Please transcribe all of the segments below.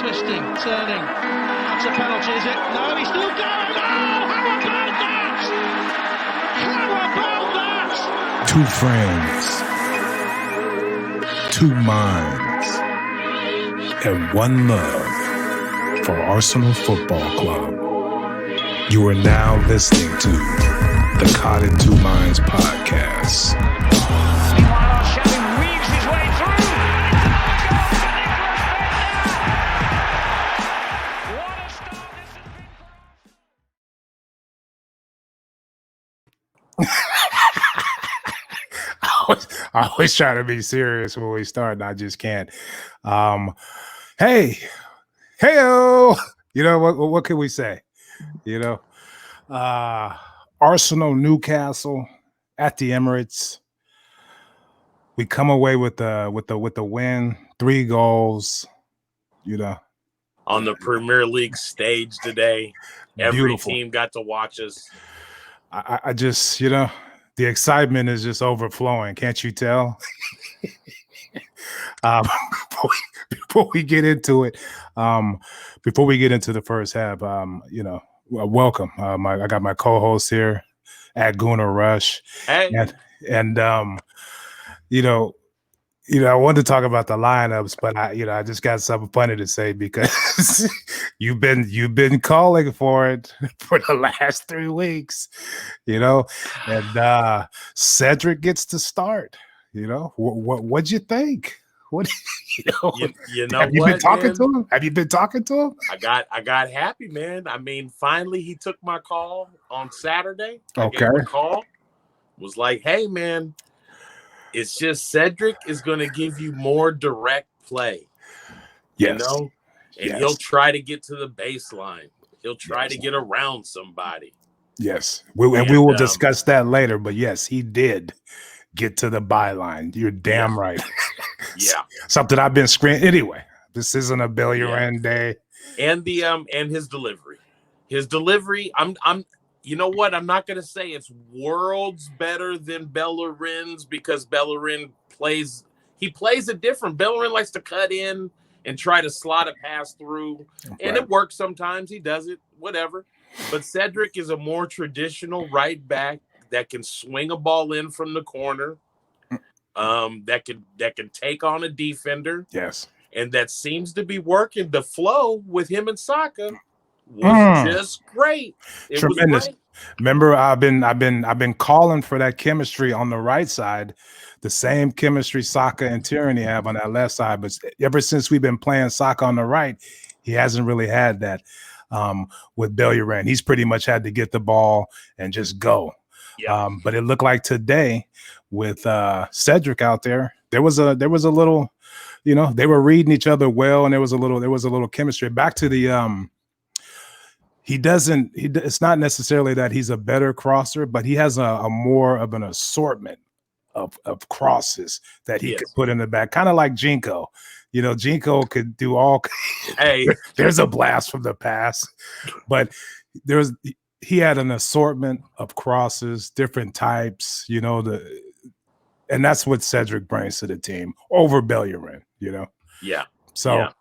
twisting, turning. That's a penalty, is it? No, he's still going. Oh, how about that? How about that? Two friends, two minds, and one love for Arsenal Football Club. You are now listening to the Caught in Two Minds podcast. Meanwhile, Shelby weaves his way through. What a start this has been. I always try to be serious when we start, and I just can't. Hey-o! You know, what can we say? You know, Arsenal, Newcastle at the Emirates. We come away with the win, 3 goals. You know, on the Premier League stage today, every beautiful. team got to watch us. I just, you know, the excitement is just overflowing. Can't you tell? Before we get into it, before we get into the first half, you know, welcome. I got my co-host here at Gunnar Rush, Hey. and you know, I wanted to talk about the lineups, but I just got something funny to say because you've been calling for it for the last 3 weeks, you know, and Cedric gets to start. You know, what'd you think? What you know? Have you been talking to him? Have you been talking to him? I got happy, man. I mean, finally he took my call on Saturday. Okay. I gave him a call. Was like, hey, man, it's just Cedric is going to give you more direct play. Yes. You know, and Yes. he'll try to get to the baseline. He'll try to get around somebody. Yes, we will discuss that later. But yes, he did get to the byline. You're damn right. Yeah. Something I've been screaming. Anyway, this isn't a Bellerin day. And the and his delivery. I'm you know what? I'm not gonna say it's worlds better than Bellerin's because Bellerin plays it different. Bellerin likes to cut in and try to slot a pass through. And it works sometimes. He does it, whatever. But Cedric is a more traditional right back that can swing a ball in from the corner, that can take on a defender. Yes. And that seems to be working. The flow with him and Saka was just great. It Tremendous. was great. Remember, I've been calling for that chemistry on the right side, the same chemistry Saka and Tierney have on that left side. But ever since we've been playing Saka on the right, he hasn't really had that with Bellerin. He's pretty much had to get the ball and just go. Yeah. But it looked like today with Cedric out there, there was a little, you know, they were reading each other well, and there was a little chemistry. Back to the it's not necessarily that he's a better crosser, but he has a more of an assortment of crosses that he could put in the back, kind of like Jinko. You know, Jinko could do all. Hey, there's a blast from the past, but he had an assortment of crosses, different types. You know, and that's what Cedric brings to the team over Bellerin. You know, So. Yeah.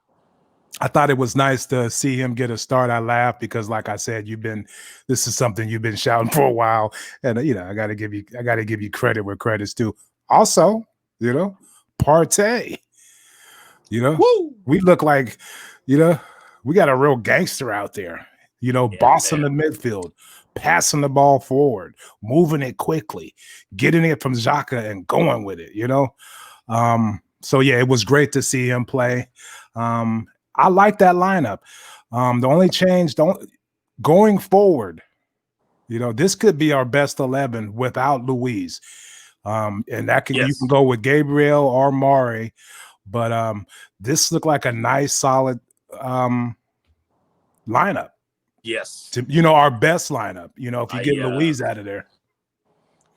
I thought it was nice to see him get a start. I laughed because, like I said, this is something you've been shouting for a while, and you know I got to give you credit where credit's due. Also, you know, Partey. You know, we look like, you know, we got a real gangster out there. You know, bossing the midfield, passing the ball forward, moving it quickly, getting it from Xhaka and going with it. You know, so yeah, it was great to see him play. I like that lineup. The only change going forward, you know, this could be our best 11 without Luiz. And that you can go with Gabriel or Mari, but this looked like a nice, solid lineup. Yes. You know, our best lineup, you know, if you get Luiz out of there.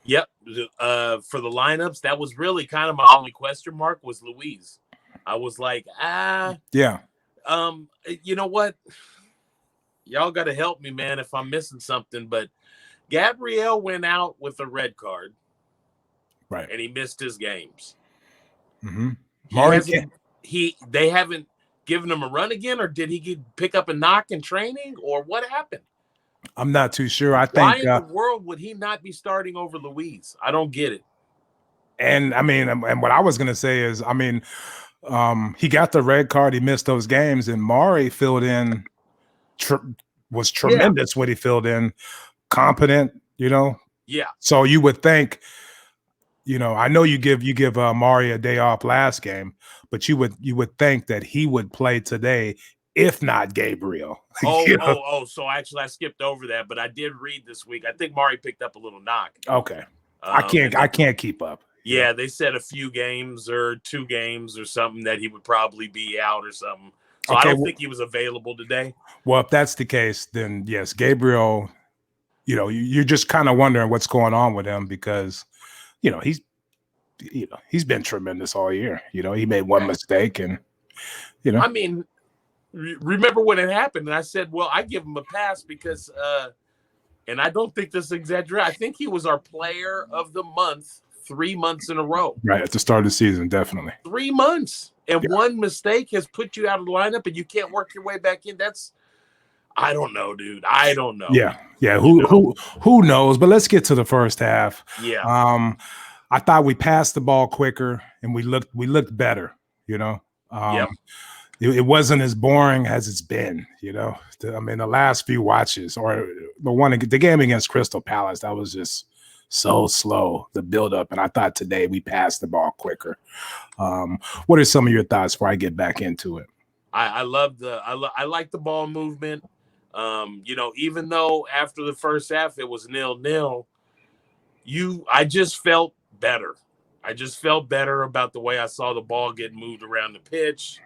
Yep. For the lineups, that was really kind of my only question mark was Luiz. I was like, yeah. You know what? Y'all got to help me, man, if I'm missing something. But Gabriel went out with a red card, right? And he missed his games. Mm-hmm. giving him a run again, or did he pick up a knock in training, or what happened? I'm not too sure. I Why think in the world would he not be starting over Luis? I don't get it. and I mean, and what I was gonna say is, I mean, he got the red card, he missed those games, and Mari filled in was tremendous when he filled in, competent, you know. Yeah. So you would think, you know, I know you give Mari a day off last game, but you would think that he would play today, if not Gabriel. Oh, so actually I skipped over that, but I did read this week. I think Mari picked up a little knock. Okay. I can't keep up. Yeah, they said a few games or 2 games or something that he would probably be out or something. So okay, I don't think he was available today. Well, if that's the case, then yes, Gabriel, you know, you're just kind of wondering what's going on with him because, you know, he's been tremendous all year. You know, he made one mistake and, you know. I mean, remember when it happened and I said, well, I give him a pass because and I don't think this is exaggerated. I think he was our player of the month 3 months in a row. Right, at the start of the season, definitely. 3 months. And one mistake has put you out of the lineup and you can't work your way back in. I don't know, dude. I don't know. Yeah. Who knows? But let's get to the first half. Yeah. I thought we passed the ball quicker and we looked better, you know. It wasn't as boring as it's been, you know. I mean, the last few watches or the game against Crystal Palace, that was just so slow, the buildup. And I thought today we passed the ball quicker. What are some of your thoughts before I get back into it? I like the ball movement. You know, even though after the first half it was 0-0, I just felt better. I just felt better about the way I saw the ball get moved around the pitch.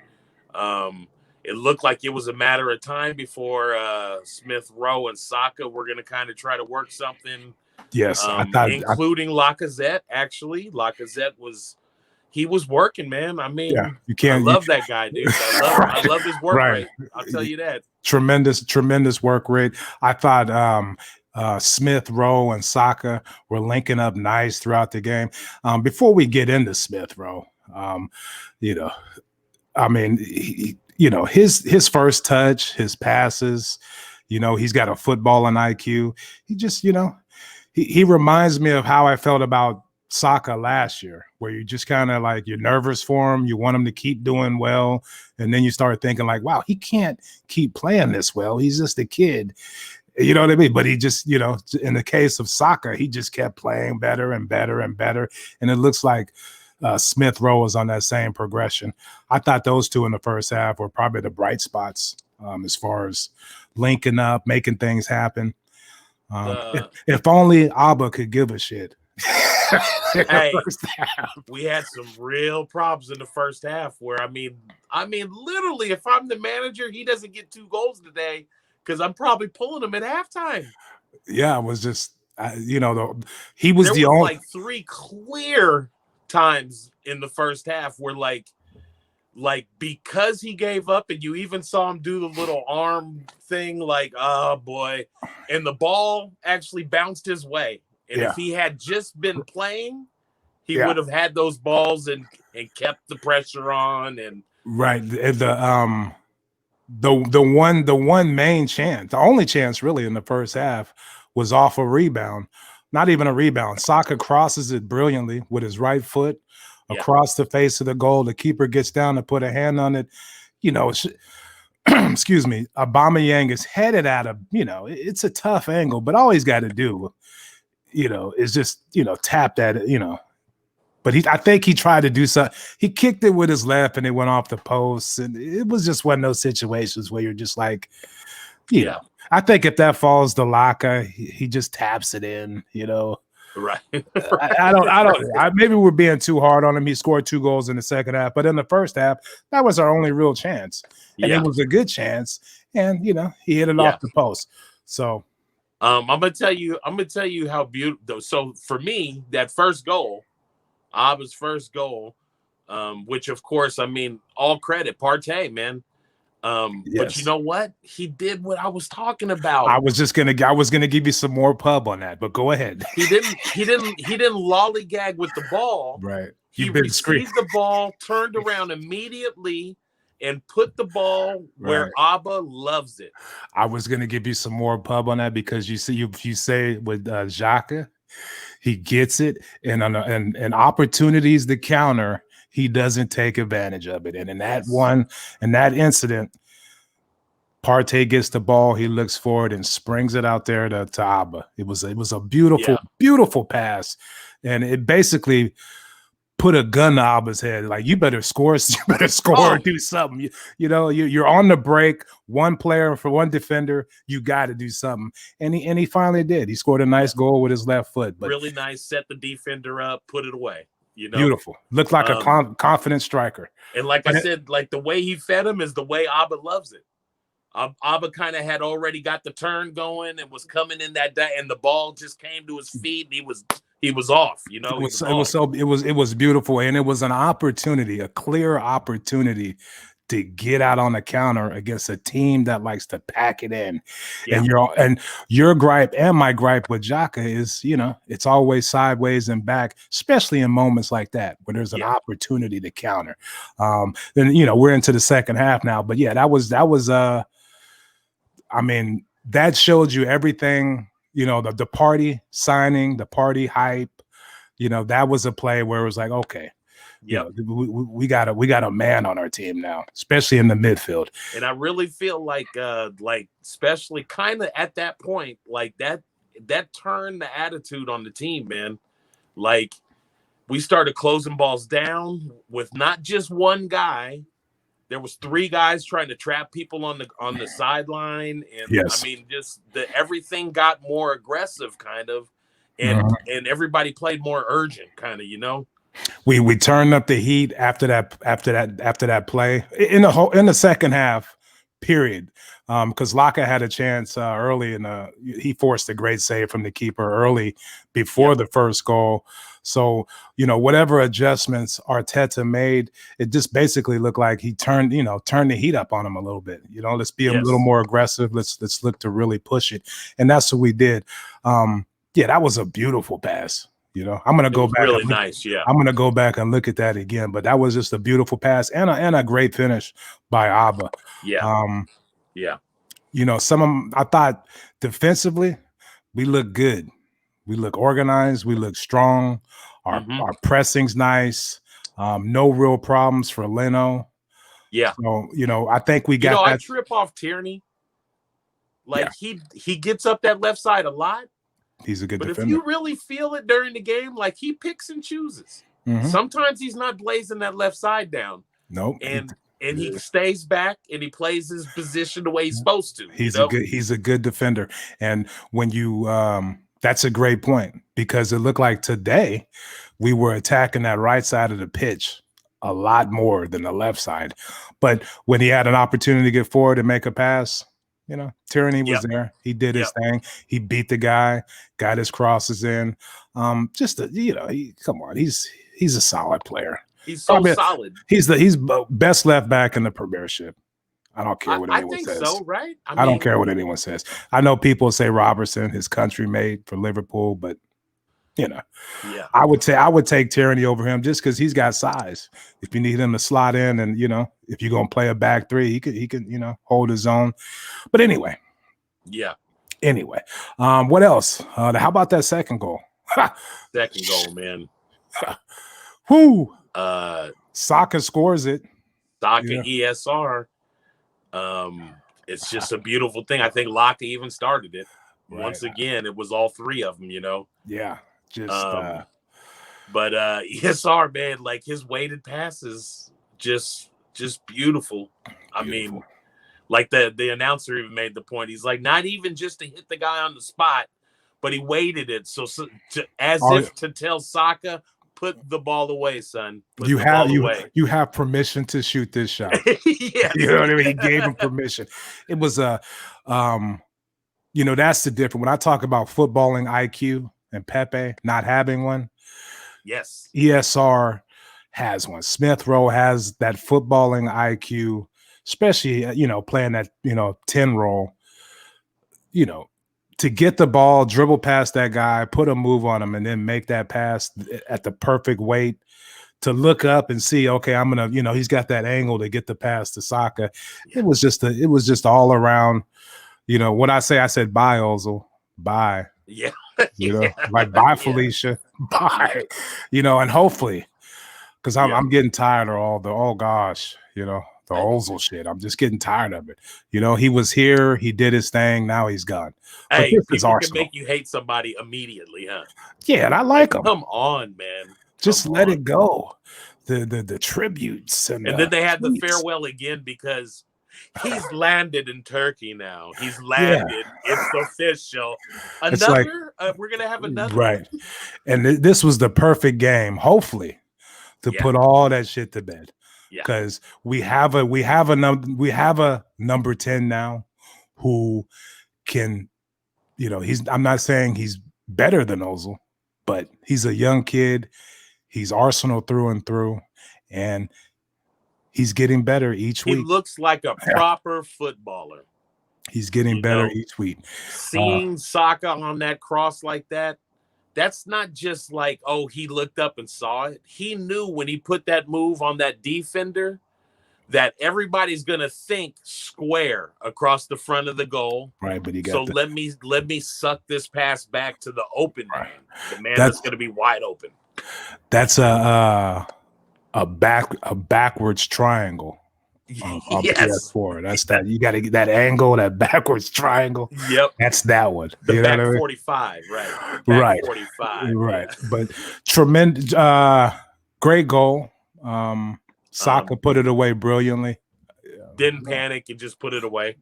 It looked like it was a matter of time before Smith-Rowe and Saka were going to kind of try to work something. Yes, including Lacazette. Actually, Lacazette was working, man. I mean, I love that guy, dude. I love his work rate. I'll tell you that. Tremendous work rate. I thought Smith-Rowe and Saka were linking up nice throughout the game. Before we get into Smith-Rowe, you know, I mean, his first touch, his passes, you know, he's got a footballing IQ. He just, you know, he reminds me of how I felt about Saka last year, where you just kind of like you're nervous for him. You want him to keep doing well. And then you start thinking like, wow, he can't keep playing this well. He's just a kid. You know what I mean? But he just, you know, in the case of Saka, he just kept playing better and better and better. And it looks like Smith-Rowe was on that same progression. I thought those two in the first half were probably the bright spots as far as linking up, making things happen. If only Abba could give a shit. Hey, we had some real problems in the first half where, I mean, literally, if I'm the manager, he doesn't get 2 goals today because I'm probably pulling him at halftime. Yeah, it was just, you know, he was the only. Like 3 clear times in the first half where like because he gave up and you even saw him do the little arm thing, like, oh boy, and the ball actually bounced his way. And if he had just been playing, he would have had those balls and kept the pressure on. And right, the one main chance, the only chance really in the first half was off a rebound. Not even a rebound. Saka crosses it brilliantly with his right foot across the face of the goal. The keeper gets down to put a hand on it. You know, excuse me. Aubameyang is headed at him. You know, it's a tough angle, but all he's got to do, you know, is just, you know, tap that, you know. But I think he tried to do something. He kicked it with his left and it went off the post. And it was just one of those situations where you're just like, you know, I think if that falls to Laka, he just taps it in, you know. Right. I don't. Maybe we're being too hard on him. He scored 2 goals in the second half, but in the first half, that was our only real chance, and it was a good chance. And you know, he hit it off the post. So, I'm gonna tell you how beautiful. So for me, that first goal, Abba's first goal, which of course, I mean, all credit, Partey, man. But you know what? He did what I was talking about. I was gonna give you some more pub on that, but go ahead. He didn't lollygag with the ball. Right. He received the ball, turned around immediately, and put the ball where Abba loves it. I was going to give you some more pub on that because you say with Xhaka, he gets it, and opportunities to counter, he doesn't take advantage of it. And in that incident, Partey gets the ball, he looks forward and springs it out there to Abba. It was a beautiful, beautiful pass, and it basically put a gun to Abba's head. Like, you better score, or do something. You're on the break, one player for one defender, you got to do something. And he finally did. He scored a nice goal with his left foot. But really nice, set the defender up, put it away. Beautiful. Looked like a confident striker. And like I said, like the way he fed him is the way Abba loves it. Abba kind of had already got the turn going and was coming in and the ball just came to his feet and he was off, It was beautiful, and it was an opportunity, a clear opportunity to get out on the counter against a team that likes to pack it in. Yeah. And your gripe and my gripe with Xhaka is, it's always sideways and back, especially in moments like that where there's an opportunity to counter. Then we're into the second half now, but that was that showed you everything. The party signing, the party hype, that was a play where it was like, okay, we got a man on our team now, especially in the midfield. And I really feel like especially kind of at that point, like that turned the attitude on the team, man. Like, we started closing balls down with not just one guy. There was 3 guys trying to trap people on the sideline, and everything got more aggressive, kind of, and everybody played more urgent, kind of, We turned up the heat after that play in the second half, period. Because Laka had a chance early, and he forced a great save from the keeper early before the first goal. So, whatever adjustments Arteta made, it just basically looked like he turned the heat up on him a little bit. Let's be a little more aggressive. Let's look to really push it. And that's what we did. That was a beautiful pass. I'm going to go back. Really nice. Yeah. I'm going to go back and look at that again, but that was just a beautiful pass and a great finish by Abba. Yeah. I thought defensively, we look good. We look organized. We look strong. Our pressing's nice. No real problems for Leno. Yeah. So, I think we got that. I trip off Tierney. Like, he gets up that left side a lot. He's a good defender. But if you really feel it during the game, like, he picks and chooses. Sometimes he's not blazing that left side down. Nope. And he stays back and he plays his position the way he's supposed to. He's a good defender. And when you that's a great point, because it looked like today we were attacking that right side of the pitch a lot more than the left side. But when he had an opportunity to get forward and make a pass, Tierney was there. He did his thing. He beat the guy, got his crosses in. Come on, he's a solid player. He's so solid. He's best left back in the Premiership. I don't care what anyone says. I think so, right? I don't care what anyone says. I know people say Robertson, his country-made for Liverpool, but I would take Tierney over him just because he's got size. If you need him to slot in, and if you're gonna play a back three, he could hold his own. But anyway, what else? How about that second goal? Second goal, man. Whoo! Saka scores it. Saka ESR. It's just a beautiful thing. I think Laka even started it. Right. Once again, it was all 3 of them. Yeah. But ESR, man, like, his weighted passes, just beautiful. I mean, like the announcer even made the point. He's like, not even just to hit the guy on the spot, but he weighted it to tell Saka, put the ball away, son. You have permission to shoot this shot. Yes. You know what I mean? He gave him permission. It was that's the difference. When I talk about footballing IQ and Pepe not having one, yes, ESR has one. Smith-Rowe has that footballing IQ, especially playing that 10 role. To get the ball, dribble past that guy, put a move on him, and then make that pass at the perfect weight to look up and see, okay, I'm gonna, he's got that angle to get the pass to Saka. Yeah. It was just all around. When I said bye, Ozil, bye. Yeah. Like bye, Felicia, bye. And hopefully, because I'm getting tired of all the the Ozil shit. I'm just getting tired of it. He was here, he did his thing, now he's gone. But Hey, this is people can Arsenal. make you hate somebody immediately, huh? Yeah, and I like him. Come on, man. Just let it go. The tributes and then they had the tweets. farewell again because he's landed in Turkey now. He's landed. Yeah. It's official. Another. We're gonna have another. Right. And this was the perfect game, hopefully, to put all that shit to bed. Because we have a number 10 now who can, I'm not saying he's better than Ozil, but he's a young kid. He's Arsenal through and through, and he's getting better each week. He looks like a proper footballer. He's getting better each week. Seeing Saka on that cross like that, that's not just like, oh, he looked up and saw it. He knew when he put that move on that defender that everybody's going to think square across the front of the goal. Right, but let me suck this pass back to the open man, the man that's going to be wide open. That's a backwards triangle on yes. PS4. That's that. You got to get that angle, that backwards triangle. Yep, that's that one. The back 45, right? The back 45, right. Yeah. But tremendous, great goal. Saka put it away brilliantly. Didn't panic and just put it away.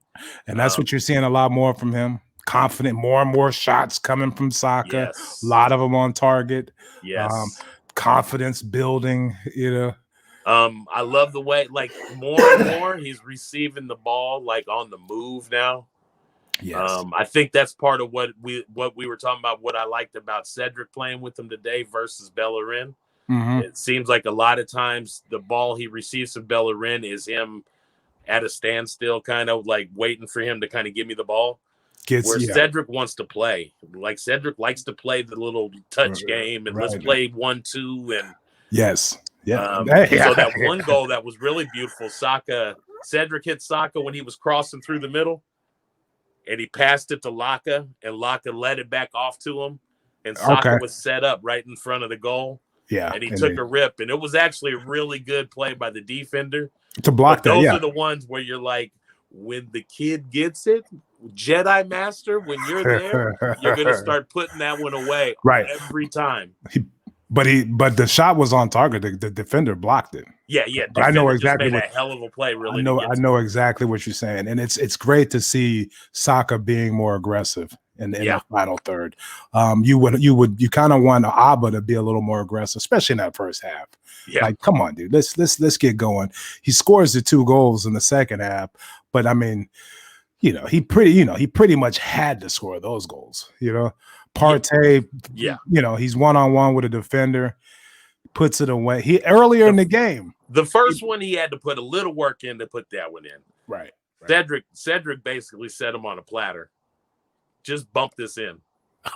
And that's what you're seeing a lot more from him. Confident, more and more shots coming from Saka. Yes. A lot of them on target. Yes. Confidence building, I love the way, like, more and more he's receiving the ball like on the move now. Yes. I think that's part of what we were talking about, what I liked about Cedric playing with him today versus Bellerin. Mm-hmm. It seems like a lot of times the ball he receives from Bellerin is him at a standstill, kind of like waiting for him to kind of give me the ball. Cedric wants to play. Like, Cedric likes to play the little touch game and let's play 1-2 and yes. Yeah. So that one goal that was really beautiful, Cedric hit Saka when he was crossing through the middle, and he passed it to Laka, and Laka let it back off to him, and Saka was set up right in front of the goal. Yeah, and he took a rip, and it was actually a really good play by the defender to block that. Those are the ones where you're like, when the kid gets it, Jedi Master, when you're there, you're gonna start putting that one away every time. But the shot was on target. The defender blocked it. Yeah. But I know exactly what a hell of a play. Really, I know exactly what you're saying, and it's great to see Saka being more aggressive in the final third. You kind of want Abba to be a little more aggressive, especially in that first half. Yeah. Like, come on, dude, let's get going. He scores the 2 goals in the second half, but I mean, he pretty much had to score those goals. Partey, he's one-on-one with a defender, puts it away. In the game. The first one, he had to put a little work in to put that one in. Right. Cedric basically set him on a platter. Just bump this in.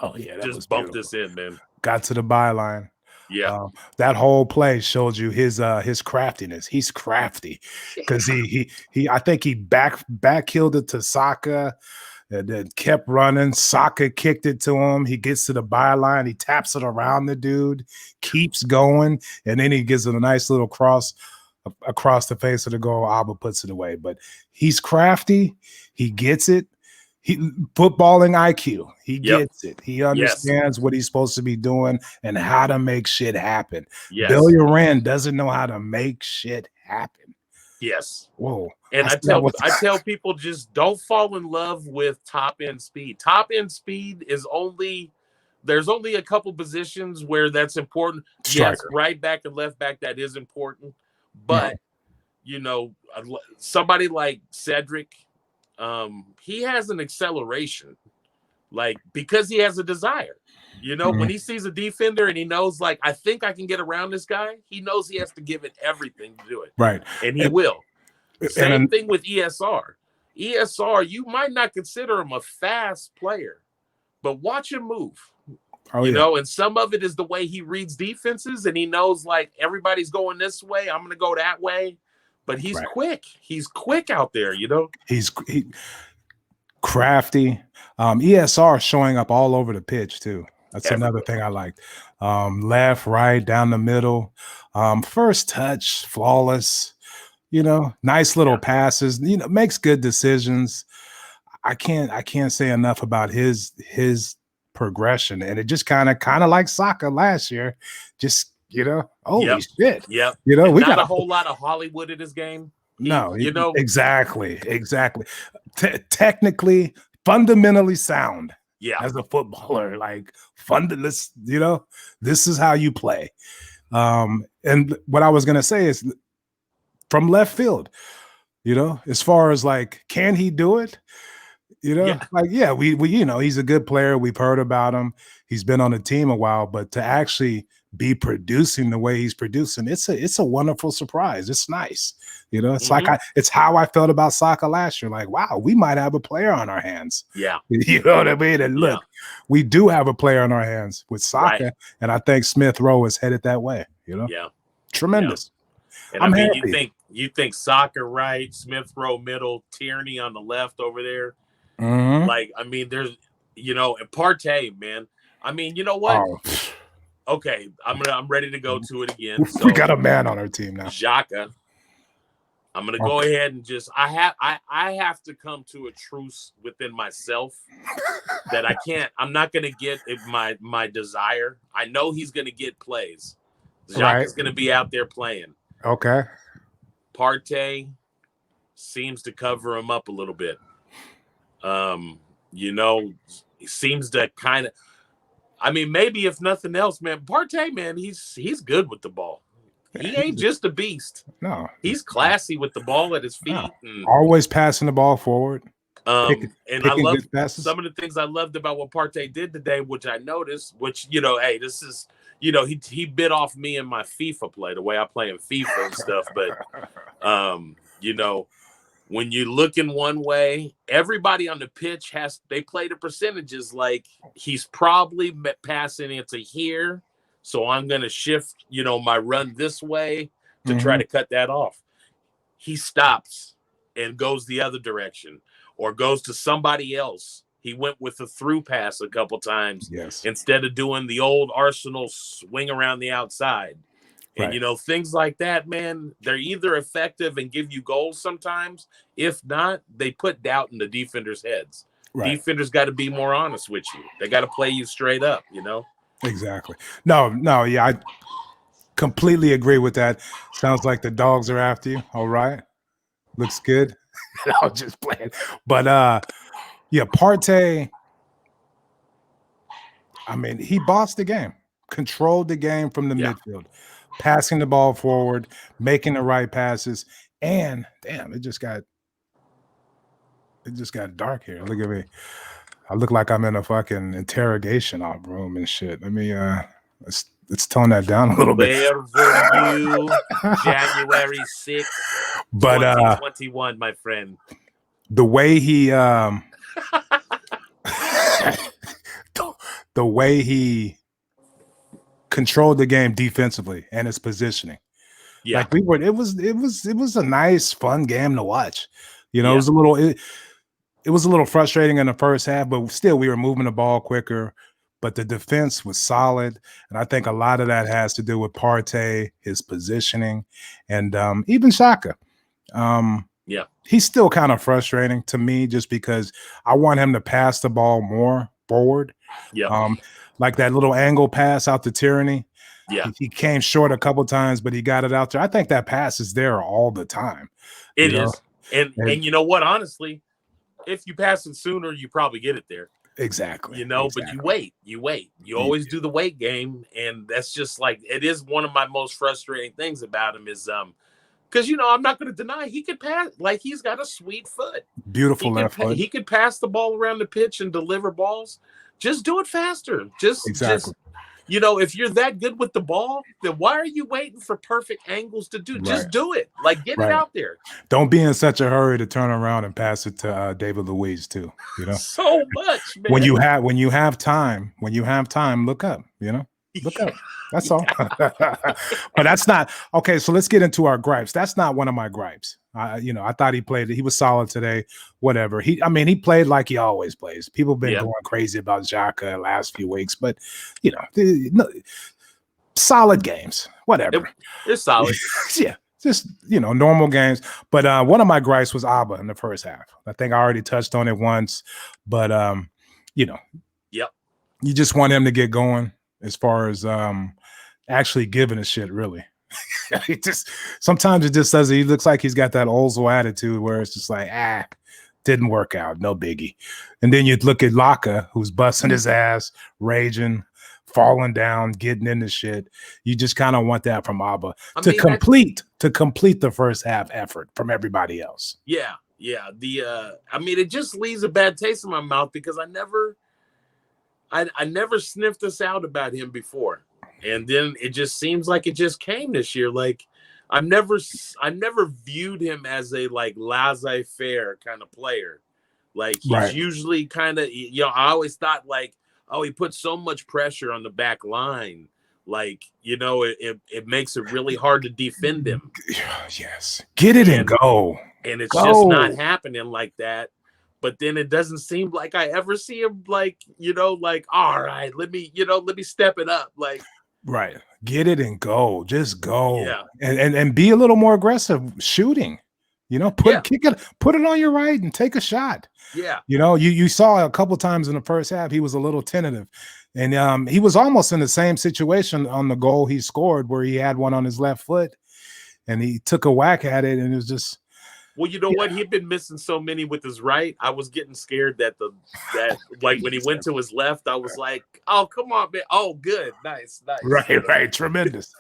Oh, yeah. Just bump this in, man. Got to the byline. Yeah. That whole play showed you his craftiness. He's crafty because I think he back-heeled it to Saka. And then kept running. Saka kicked it to him. He gets to the byline. He taps it around the dude, keeps going, and then he gives it a nice little cross across the face of the goal. Abba puts it away. But he's crafty. He gets it. Footballing IQ. He gets it. He understands what he's supposed to be doing and how to make shit happen. Yes. Bellerin doesn't know how to make shit happen. Yes. Whoa. And I tell people, just don't fall in love with top end speed. Top end speed is there's only a couple positions where that's important. Striker. Yes, right back and left back, that is important. But somebody like Cedric, he has an acceleration, like, because he has a desire. When he sees a defender and he knows, like, I think I can get around this guy, he knows he has to give it everything to do it. Right. And he will. Same thing with ESR. ESR, you might not consider him a fast player, but watch him move. Oh, you yeah. know, and some of it is the way he reads defenses, and he knows like everybody's going this way, I'm going to go that way. But he's Right. quick. He's quick out there, you know. He's crafty. ESR showing up all over the pitch too. That's another thing I liked. Left, right, down the middle. First touch, flawless. You know, nice little passes. You know, makes good decisions. I can't say enough about his progression, and it just kind of like Saka last year. Just holy shit. Yep. You know, and we got got a whole lot of Hollywood in his game. Exactly. Technically, fundamentally sound. Yeah. As a footballer, like fundamentalist, this is how you play. And what I was gonna say is from left field, as far as like, can he do it? He's a good player. We've heard about him. He's been on the team a while, but to actually be producing the way he's producing, it's a wonderful surprise. It's nice. It's like it's how I felt about Saka last year. Like, wow, we might have a player on our hands. Yeah. You know what I mean? And look, we do have a player on our hands with Saka, and I think Smith-Rowe is headed that way. Yeah. Tremendous. And I'm happy. happy. You think Saka right, Smith-Rowe middle, Tierney on the left over there. Mm-hmm. Like, I mean, there's, and Partey, man. I mean, you know what? Oh. Okay, I'm ready to go to it again. So, we got a man on our team now. Xhaka. I'm gonna go ahead and just I have to come to a truce within myself that I'm not gonna get my desire. I know he's gonna get plays. Xhaka's gonna be out there playing. Okay. Partey seems to cover him up a little bit. He seems to kind of, I mean, maybe if nothing else, man, Partey, man, he's good with the ball. He ain't just a beast. No. He's classy with the ball at his feet. No. And, always passing the ball forward. and I love some of the things I loved about what Partey did today, which I noticed, which, hey, this is, he bit off me in my FIFA play, the way I play in FIFA and stuff. But, when you look in one way, everybody on the pitch they play the percentages like he's probably passing it to here. So I'm going to shift, my run this way to try to cut that off. He stops and goes the other direction or goes to somebody else. He went with a through pass a couple times instead of doing the old Arsenal swing around the outside. And, things like that, man, they're either effective and give you goals sometimes. If not, they put doubt in the defenders' heads. Right. Defenders got to be more honest with you. They got to play you straight up, Exactly. No, yeah, I completely agree with that. Sounds like the dogs are after you. All right. Looks good. I was just playing. But, Partey, I mean, he bossed the game, controlled the game from the midfield. Passing the ball forward, making the right passes, and damn, it just got dark here. Look at me. I look like I'm in a fucking interrogation room and shit. Let me let's tone that down a little bit. Where were you January 6th, but 2021, my friend? The way he the way he controlled the game defensively and his positioning. Yeah, like it was a nice, fun game to watch. It was it was a little frustrating in the first half, but still we were moving the ball quicker. But the defense was solid, and I think a lot of that has to do with Partey, his positioning, and even Xhaka. He's still kind of frustrating to me just because I want him to pass the ball more forward. Yeah. Like that little angle pass out to Tierney. Yeah. He came short a couple times, but he got it out there. I think that pass is there all the time. It is. And you know what? Honestly, if you pass it sooner, you probably get it there. Exactly. But you wait. You always do the wait game. And that's just like, it is one of my most frustrating things about him is because I'm not going to deny he could pass. Like, he's got a sweet foot. Beautiful left foot. He could pass the ball around the pitch and deliver balls. Just do it faster. Just You know, if you're that good with the ball, then why are you waiting for perfect angles to do? Just do it. Like, get it out there. Don't be in such a hurry to turn around and pass it to David Luiz too. You know, so much, man. When you have time, look up. You know, look up. That's all. But that's not okay. So let's get into our gripes. That's not one of my gripes. I thought he was solid today. Whatever. He played like he always plays. People have been going crazy about Xhaka the last few weeks, but solid games. Whatever. It's solid. Yeah. Just normal games. But one of my gripes was Abba in the first half. I think I already touched on it once, but you just want him to get going as far as actually giving a shit, really. Sometimes it just doesn't. He looks like he's got that Ozil attitude where it's just like, didn't work out, no biggie. And then you look at Laka, who's busting his ass, raging, falling down, getting into shit. You just kind of want that from Abba to complete the first half effort from everybody else. Yeah. It just leaves a bad taste in my mouth because I never sniffed this out about him before. And then it just seems like it just came this year. Like I never viewed him as a like laissez-faire kind of player. Like he's usually kind of, I always thought like, oh, he puts so much pressure on the back line. Like, it makes it really hard to defend him. Yes. Get it and go. And it's just not happening like that. But then it doesn't seem like I ever see him like, all right, let me step it up. Like, right. Get it and go. Just go. Yeah. And be a little more aggressive shooting. Kick it, put it on your right and take a shot. Yeah. You saw a couple times in the first half he was a little tentative. And he was almost in the same situation on the goal he scored where he had one on his left foot and he took a whack at it and it was just. Well, you know what? He'd been missing so many with his right. I was getting scared that like when he went to his left, I was like, "Oh, come on, man! Oh, good, nice." Right, tremendous.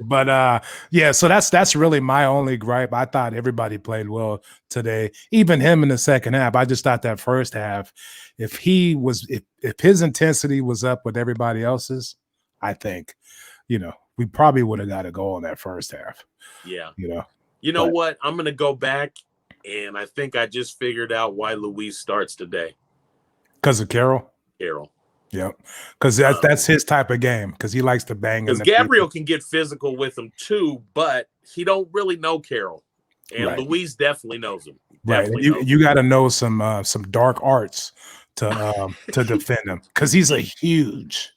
But so that's really my only gripe. I thought everybody played well today, even him in the second half. I just thought that first half, if his intensity was up with everybody else's, I think, we probably would have got a goal in that first half. Yeah. You know what? I'm going to go back, and I think I just figured out why Luis starts today. Because of Carroll? Carroll. Yep. Because that's his type of game, because he likes to bang. Because Gabriel can get physical with him too, but he don't really know Carroll. And Luis definitely knows him. You got to know some dark arts to defend him, because he's a huge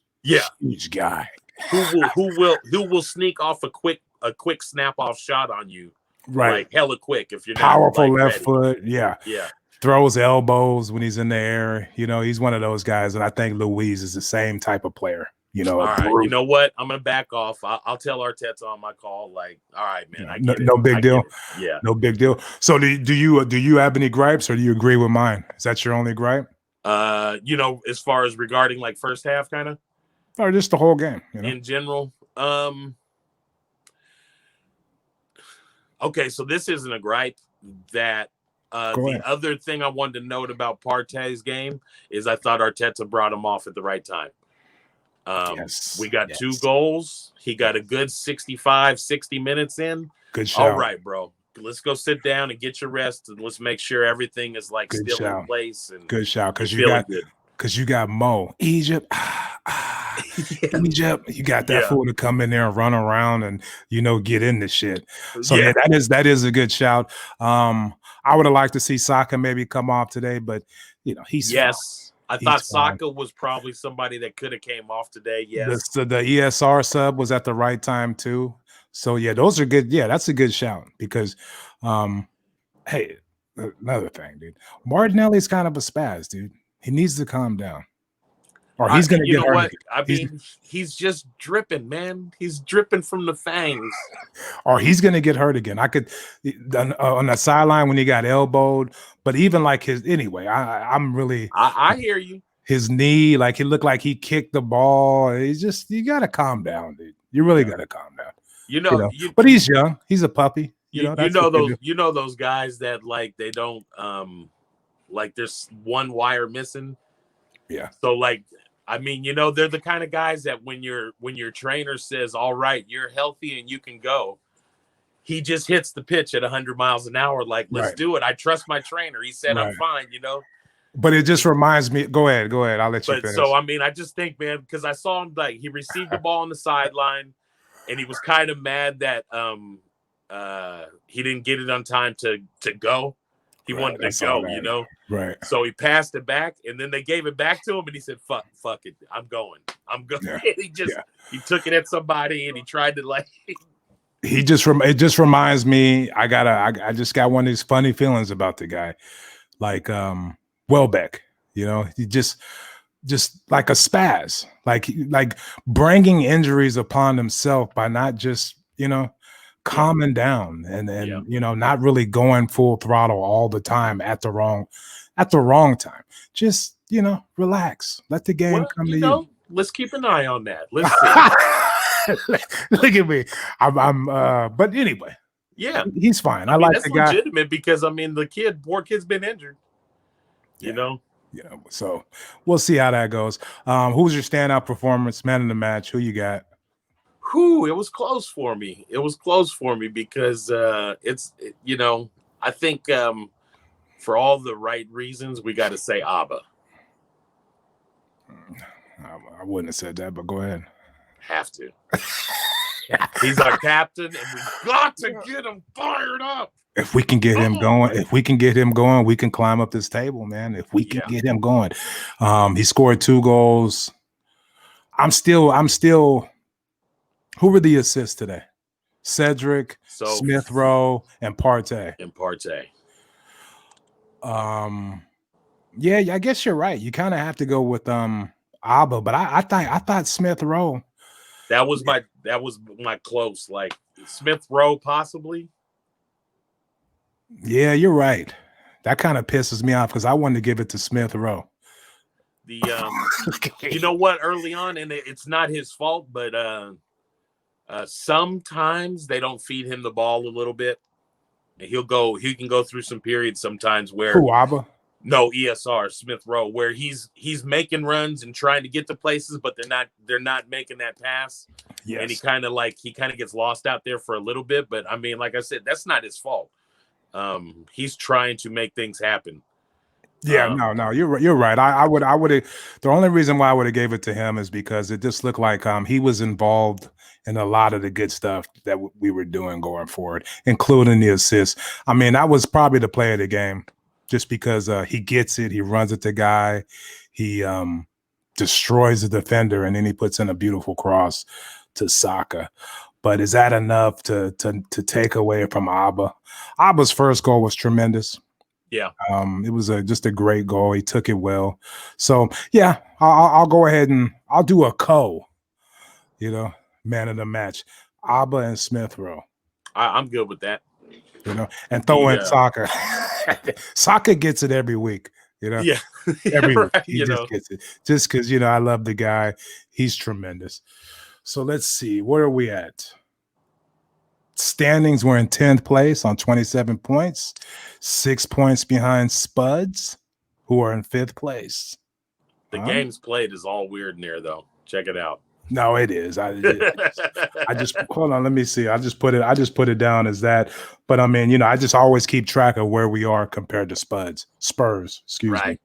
guy. Who will sneak off a quick snap off shot on you. Right, like hella quick if you're powerful not, left foot. Yeah. Throws elbows when he's in the air. He's one of those guys, and I think Luis is the same type of player. All right, you know what? I'm gonna back off. I'll tell Arteta on my call. Like, all right, man. I get no big deal. Yeah, no big deal. So do you have any gripes, or do you agree with mine? Is that your only gripe? As far as regarding like first half, kind of, or just the whole game in general. Okay, so this isn't a gripe. That the other thing I wanted to note about Partey's game is I thought Arteta brought him off at the right time. We got 2 goals. He got a good 65, 60 minutes in. Good shot. All right, bro. Let's go sit down and get your rest, and let's make sure everything is like good still shot. In place. And good shot, because you got Mo Egypt. Egypt, you got that fool to come in there and run around and get in the shit. So that is a good shout. I would have liked to see Saka maybe come off today, but he's fine. I thought Saka was probably somebody that could have came off today. Yes, the ESR sub was at the right time too. So those are good. Yeah, that's a good shout because, hey, another thing, dude, Martinelli's kind of a spaz, dude. He needs to calm down. Or he's going to get hurt. He's just dripping, man. He's dripping from the fangs. Or he's going to get hurt again. I could on the sideline when he got elbowed, but even like I hear you. His knee, like he looked like he kicked the ball. You got to calm down, dude. You really got to calm down. But he's young. He's a puppy. Those guys that like they don't like there's one wire missing. Yeah. So like I mean, they're the kind of guys that when your trainer says, "All right, you're healthy and you can go," he just hits the pitch at 100 miles an hour. Like, let's Right. do it. I trust my trainer. He said, I'm Right. fine, But it just reminds me. Go ahead. I'll let you But finish. so, I mean, I just think, man, because I saw him, like, he received the ball on the sideline and he was kind of mad that he didn't get it on time to go. He wanted to go, Right. So he passed it back, and then they gave it back to him, and he said, "Fuck it, I'm going." Yeah. He took it at somebody, and he tried to like. It just reminds me. I just got one of these funny feelings about the guy, like Welbeck. He just like a spaz, like bringing injuries upon himself by not just calming down and not really going full throttle all the time at the wrong time. Just relax, let the game come to you. Let's keep an eye on that. Let's see. Look at me. I'm but anyway, yeah, he's fine. I mean, like that's the guy. legitimate because I mean poor kid's been injured. Yeah, so we'll see how that goes. Who's your standout performance, man of the match? Who you got? It was close for me. Because I think for all the right reasons, we got to say Abba. I wouldn't have said that, but go ahead. Have to. He's our captain, and we got to get him fired up. If we can get him going, we can climb up this table, man. If we can get him going. He scored 2 goals. I'm still. Who were the assists today? Cedric, Smith-Rowe, and Partey. Yeah, I guess you're right. You kind of have to go with Abba, but I thought Smith-Rowe. That was my close. Like Smith-Rowe, possibly. Yeah, you're right. That kind of pisses me off because I wanted to give it to Smith-Rowe. You know what? Early on, and it's not his fault, but sometimes they don't feed him the ball a little bit, and he can go through some periods sometimes where Abba? No, ESR Smith-Rowe, where he's making runs and trying to get to places, but they're not making that pass. Yes. And he kind of gets lost out there for a little bit. But I mean, like I said, that's not his fault. He's trying to make things happen. Yeah, no, you're right. I would have. The only reason why I would have gave it to him is because it just looked like he was involved in a lot of the good stuff that we were doing going forward, including the assists. I mean, that was probably the play of the game, just because he gets it, he runs at the guy, he destroys the defender, and then he puts in a beautiful cross to Saka. But is that enough to take away from Abba? Abba's first goal was tremendous. Yeah. It was just a great goal. He took it well. So yeah, I'll go ahead and I'll do a man of the match. Abba and Smith-Rowe. I'm good with that. And throw in Saka. Saka gets it every week. Yeah. Every week. Right, He just gets it. Just because I love the guy. He's tremendous. So let's see. Where are we at? Standings, we're in 10th place on 27 points, 6 points behind Spuds, who are in 5th place. The games played is all weird in there, though. Check it out. No, it is. I just hold on. Let me see. I just put it down as that. But I mean, I just always keep track of where we are compared to Spurs. Excuse me.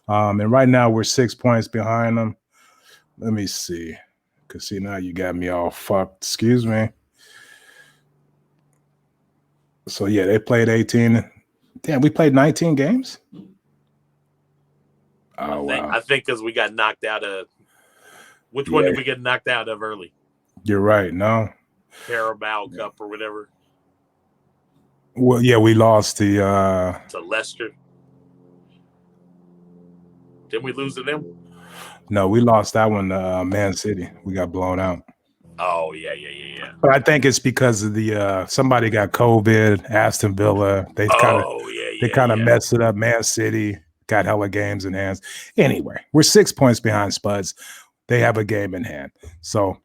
And right now we're 6 points behind them. Let me see. Cause see, now you got me all fucked. Excuse me. So yeah, they played 18. Damn, we played 19 games. I think because we got knocked out of. Which one did we get knocked out of early? You're right. No. Carabao Cup or whatever. Well, yeah, we lost to Leicester. Didn't we lose to them? No, we lost that one to Man City. We got blown out. Oh, yeah. But I think it's because of the somebody got COVID, Aston Villa. They kind of messed it up. Man City got hella games in hands. Anyway, we're 6 points behind Spuds. They have a game in hand. So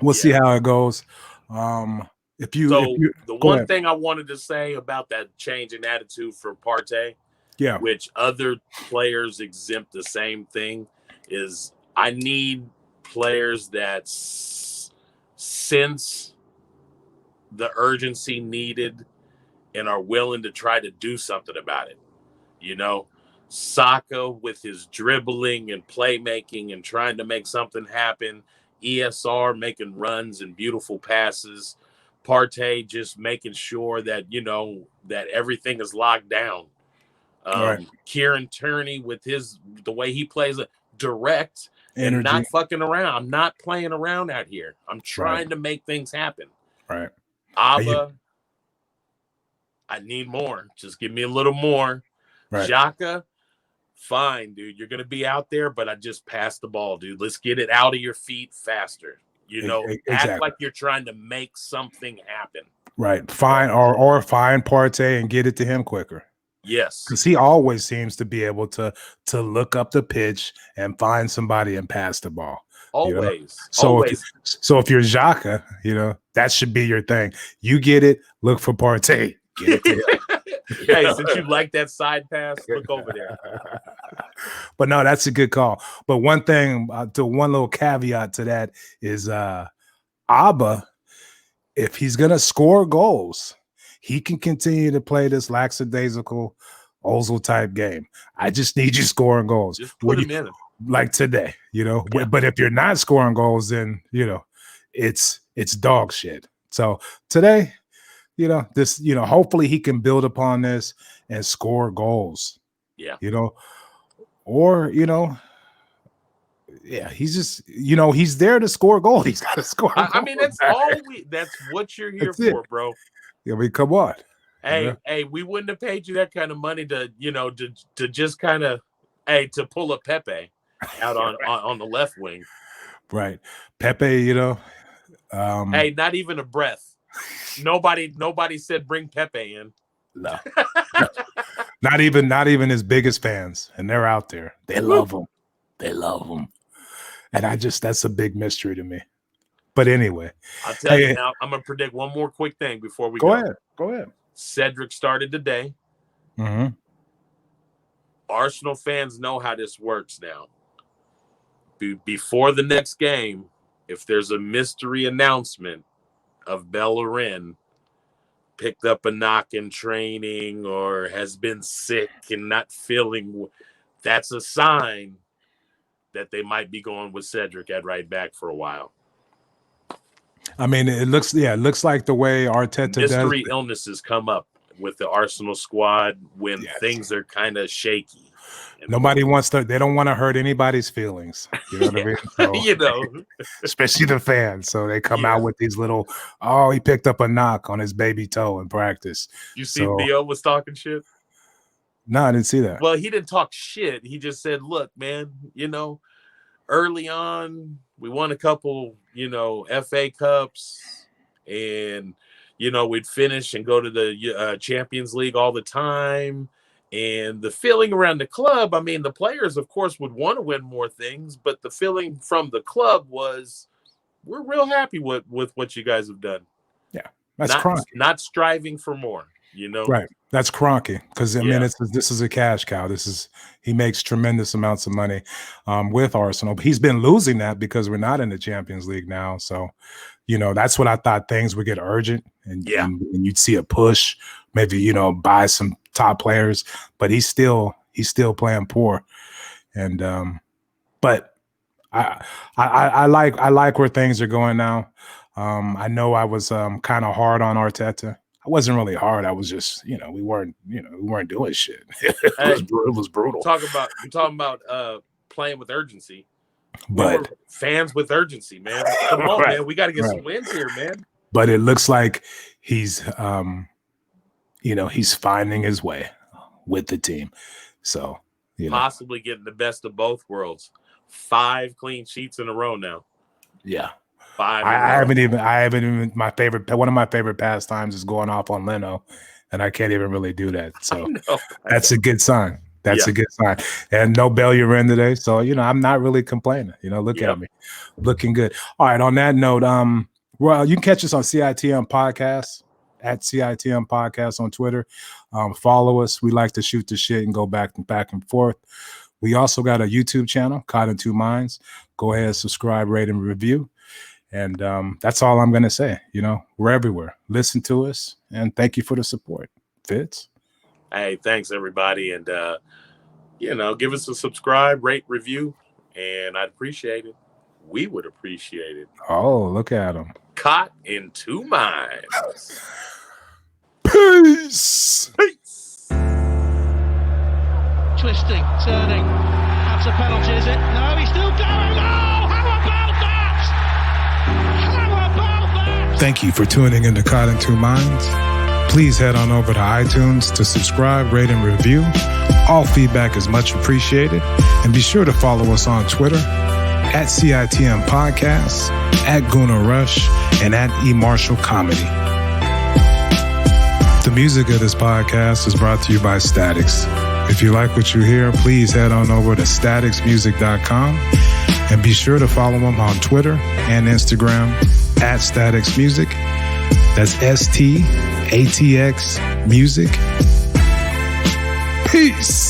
we'll see how it goes. The one thing I wanted to say about that change in attitude for Partey, which other players exempt the same thing, is I need players that sense the urgency needed and are willing to try to do something about it. You know, Saka with his dribbling and playmaking and trying to make something happen. ESR making runs and beautiful passes. Partey just making sure that, that everything is locked down. Right. Kieran Tierney with the way he plays it, direct and Energy. not fucking around. I'm not playing around out here. I'm trying to make things happen. Right. Abba, I need more. Just give me a little more. Right. Xhaka, fine, dude. You're going to be out there, but I just passed the ball, dude. Let's get it out of your feet faster. Exactly. Act like you're trying to make something happen. Right. Find or find Partey and get it to him quicker. Yes. Because he always seems to be able to look up the pitch and find somebody and pass the ball. Always. So Always. If you're Xhaka, that should be your thing. You get it, look for Partey. Get it to him. Hey, since you like that side pass, look over there. But no, that's a good call. But one thing, to one little caveat to that is Abba, if he's going to score goals, he can continue to play this lackadaisical Ozil type game. I just need you scoring goals. Just put him in. Like today, Yeah. But if you're not scoring goals, then, it's dog shit. So today, hopefully he can build upon this and score goals. Yeah. He's just, he's there to score goals. He's got to score. I mean, that's what you're here for, bro. I mean, come on. Hey, we wouldn't have paid you that kind of money to just kind of, to pull a Pepe out on the left wing. Right. Pepe, not even a breath. Nobody said bring Pepe in. No. Not even his biggest fans, and they're out there. They love him. And that's a big mystery to me. But anyway, I'll tell you now. I'm gonna predict one more quick thing before we go. Go ahead. Cedric started today. Mm-hmm. Arsenal fans know how this works now. Before the next game, if there's a mystery announcement of Bellerin picked up a knock in training or has been sick and not feeling, that's a sign that they might be going with Cedric at right back for a while. I mean, it looks like the way Arteta mystery illnesses come up with the Arsenal squad when things are kind of shaky. Nobody wants to. They don't want to hurt anybody's feelings. You know what I mean? So, especially the fans. So they come out with these little. Oh, he picked up a knock on his baby toe in practice. You see, Theo was talking shit. No, I didn't see that. Well, he didn't talk shit. He just said, "Look, man, early on, we won a couple, FA Cups, and we'd finish and go to the Champions League all the time." And the feeling around the club, I mean, the players, of course, would want to win more things, but the feeling from the club was, we're real happy with what you guys have done. Yeah, that's Kroenke. Not striving for more, Right, that's Kroenke, because, I mean, this is a cash cow. He makes tremendous amounts of money with Arsenal. But he's been losing that because we're not in the Champions League now. So, that's what I thought things would get urgent, and you'd see a push, maybe, buy some top players, but he's still playing poor. And but I like where things are going now. I know I was kind of hard on Arteta. I wasn't really hard. I was just, we weren't doing shit. It was brutal. You're talking about playing with urgency. But fans with urgency, man. Come on, man. We got to get some wins here, man. But it looks like he's he's finding his way with the team. So, possibly getting the best of both worlds. 5 clean sheets in a row now. Yeah. 5. I haven't even one of my favorite pastimes is going off on Leno, and I can't even really do that. So that's a good sign. That's a good sign. And no Bellerin today. So, I'm not really complaining. Look at me. Looking good. All right. On that note, well, you can catch us on CITM Podcast, at CITM Podcast on Twitter. Follow us. We like to shoot the shit and go back and forth. We also got a YouTube channel, Caught in Two Minds. Go ahead, subscribe, rate, and review. And that's all I'm going to say. We're everywhere. Listen to us, and thank you for the support. Fitz? Hey, thanks, everybody. And, give us a subscribe, rate, review, and I'd appreciate it. We would appreciate it. Oh, look at him. Caught in Two Minds. Peace. Peace. Twisting, turning. That's a penalty, is it? No, he's still going. Oh, how about that? How about that? Thank you for tuning into Caught in Two Minds. Please head on over to iTunes to subscribe, rate, and review. All feedback is much appreciated. And be sure to follow us on Twitter at CITM Podcasts, at Guna Rush, and at eMarshall Comedy. The music of this podcast is brought to you by Statics. If you like what you hear, please head on over to staticsmusic.com and be sure to follow them on Twitter and Instagram at Statics Music. That's STATX Music. Peace.